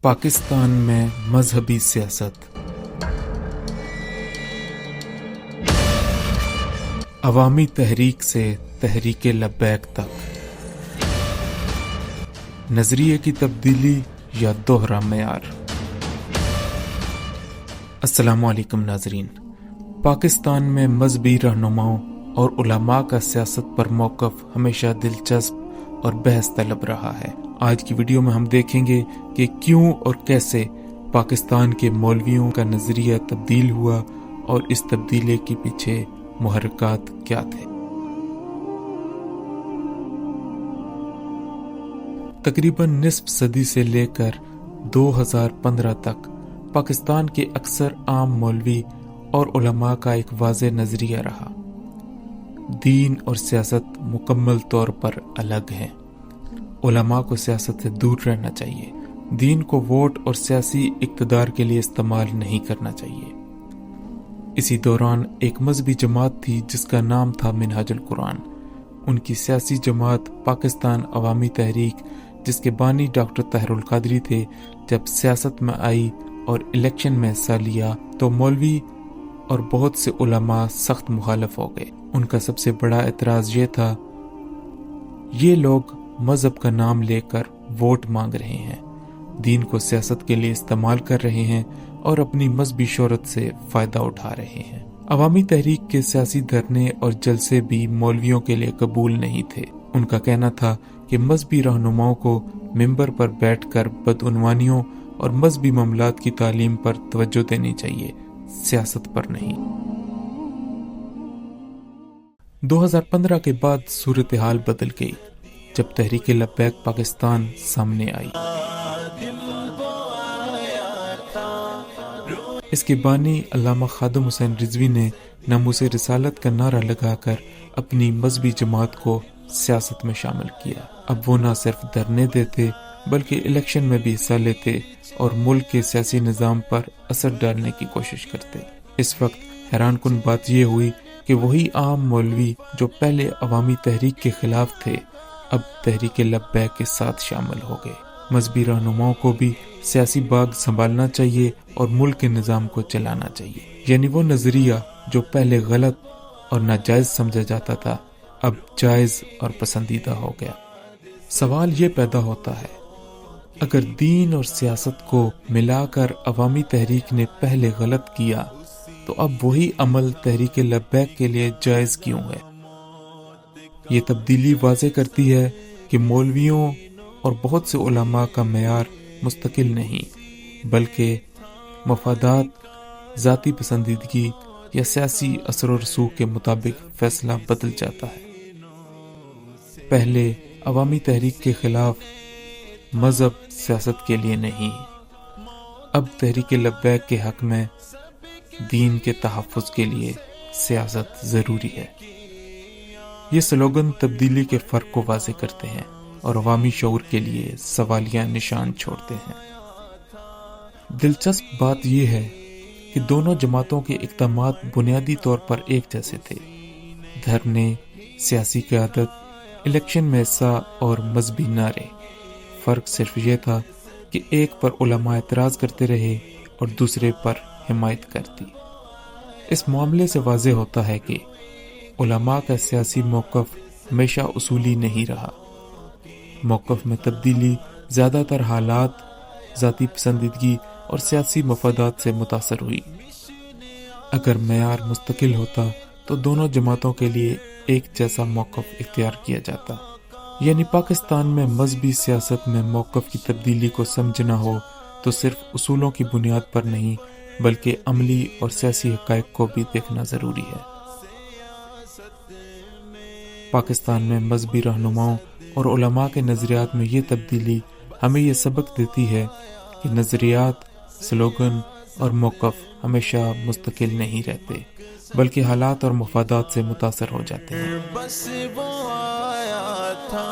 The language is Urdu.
پاکستان میں مذہبی سیاست، عوامی تحریک سے تحریک لبیک تک، نظریے کی تبدیلی یا دوہرا معیار۔ السلام علیکم ناظرین۔ پاکستان میں مذہبی رہنماؤں اور علماء کا سیاست پر موقف ہمیشہ دلچسپ اور بحث طلب رہا ہے۔ آج کی ویڈیو میں ہم دیکھیں گے کہ کیوں اور کیسے پاکستان کے مولویوں کا نظریہ تبدیل ہوا اور اس تبدیلی کے پیچھے محرکات کیا تھے۔ تقریباً نصف صدی سے لے کر 2015 تک پاکستان کے اکثر عام مولوی اور علماء کا ایک واضح نظریہ رہا: دین اور سیاست مکمل طور پر الگ ہیں۔ علماء کو سیاست سے دور رہنا چاہیے، دین کو ووٹ اور سیاسی اقتدار کے لیے استعمال نہیں کرنا چاہیے۔ اسی دوران ایک مذہبی جماعت تھی جس کا نام تھا منہاج القرآن۔ ان کی سیاسی جماعت پاکستان عوامی تحریک، جس کے بانی ڈاکٹر طاہر القادری تھے، جب سیاست میں آئی اور الیکشن میں حصہ لیا تو مولوی اور بہت سے علماء سخت مخالف ہو گئے۔ ان کا سب سے بڑا اعتراض یہ تھا، یہ لوگ مذہب کا نام لے کر ووٹ مانگ رہے ہیں، دین کو سیاست کے لیے استعمال کر رہے ہیں اور اپنی مذہبی شہرت سے فائدہ اٹھا رہے ہیں۔ عوامی تحریک کے سیاسی دھرنے اور جلسے بھی مولویوں کے لیے قبول نہیں تھے۔ ان کا کہنا تھا کہ مذہبی رہنماؤں کو ممبر پر بیٹھ کر بدعنوانیوں اور مذہبی معاملات کی تعلیم پر توجہ دینی چاہیے، سیاست پر نہیں۔ 2015 کے بعد صورتحال بدل گئی جب تحریک لبیک پاکستان سامنے آئی۔ اس کے بانی علامہ خادم حسین رضوی نے ناموس رسالت کا نعرہ لگا کر اپنی مذہبی جماعت کو سیاست میں شامل کیا۔ اب وہ نہ صرف دھرنے دیتے بلکہ الیکشن میں بھی حصہ لیتے اور ملک کے سیاسی نظام پر اثر ڈالنے کی کوشش کرتے۔ اس وقت حیران کن بات یہ ہوئی کہ وہی عام مولوی جو پہلے عوامی تحریک کے خلاف تھے، اب تحریک لبیک کے ساتھ شامل ہو گئے۔ مذہبی رہنماؤں کو بھی سیاسی باغ سنبھالنا چاہیے اور ملک کے نظام کو چلانا چاہیے، یعنی وہ نظریہ جو پہلے غلط اور ناجائز سمجھا جاتا تھا اب جائز اور پسندیدہ ہو گیا۔ سوال یہ پیدا ہوتا ہے، اگر دین اور سیاست کو ملا کر عوامی تحریک نے پہلے غلط کیا تو اب وہی عمل تحریک لبیک کے لیے جائز کیوں ہے؟ یہ تبدیلی واضح کرتی ہے کہ مولویوں اور بہت سے علماء کا معیار مستقل نہیں، بلکہ مفادات، ذاتی پسندیدگی یا سیاسی اثر و رسوخ کے مطابق فیصلہ بدل جاتا ہے۔ پہلے عوامی تحریک کے خلاف، مذہب سیاست کے لیے نہیں، اب تحریک لبیک کے حق میں، دین کے تحفظ کے لیے سیاست ضروری ہے۔ یہ سلوگن تبدیلی کے فرق کو واضح کرتے ہیں اور عوامی شعور کے لیے سوالیہ نشان چھوڑتے ہیں۔ دلچسپ بات یہ ہے کہ دونوں جماعتوں کے اقدامات بنیادی طور پر ایک جیسے تھے: دھرنے، سیاسی قیادت، الیکشن میں حصہ اور مذہبی نعرے۔ فرق صرف یہ تھا کہ ایک پر علماء اعتراض کرتے رہے اور دوسرے پر حمایت کرتی۔ اس معاملے سے واضح ہوتا ہے کہ علماء کا سیاسی موقف ہمیشہ اصولی نہیں رہا۔ موقف میں تبدیلی زیادہ تر حالات، ذاتی پسندیدگی اور سیاسی مفادات سے متاثر ہوئی۔ اگر معیار مستقل ہوتا تو دونوں جماعتوں کے لیے ایک جیسا موقف اختیار کیا جاتا، یعنی پاکستان میں مذہبی سیاست میں موقف کی تبدیلی کو سمجھنا ہو تو صرف اصولوں کی بنیاد پر نہیں بلکہ عملی اور سیاسی حقائق کو بھی دیکھنا ضروری ہے۔ پاکستان میں مذہبی رہنماؤں اور علماء کے نظریات میں یہ تبدیلی ہمیں یہ سبق دیتی ہے کہ نظریات، سلوگن اور موقف ہمیشہ مستقل نہیں رہتے بلکہ حالات اور مفادات سے متاثر ہو جاتے ہیں۔ بس وہ آیا تھا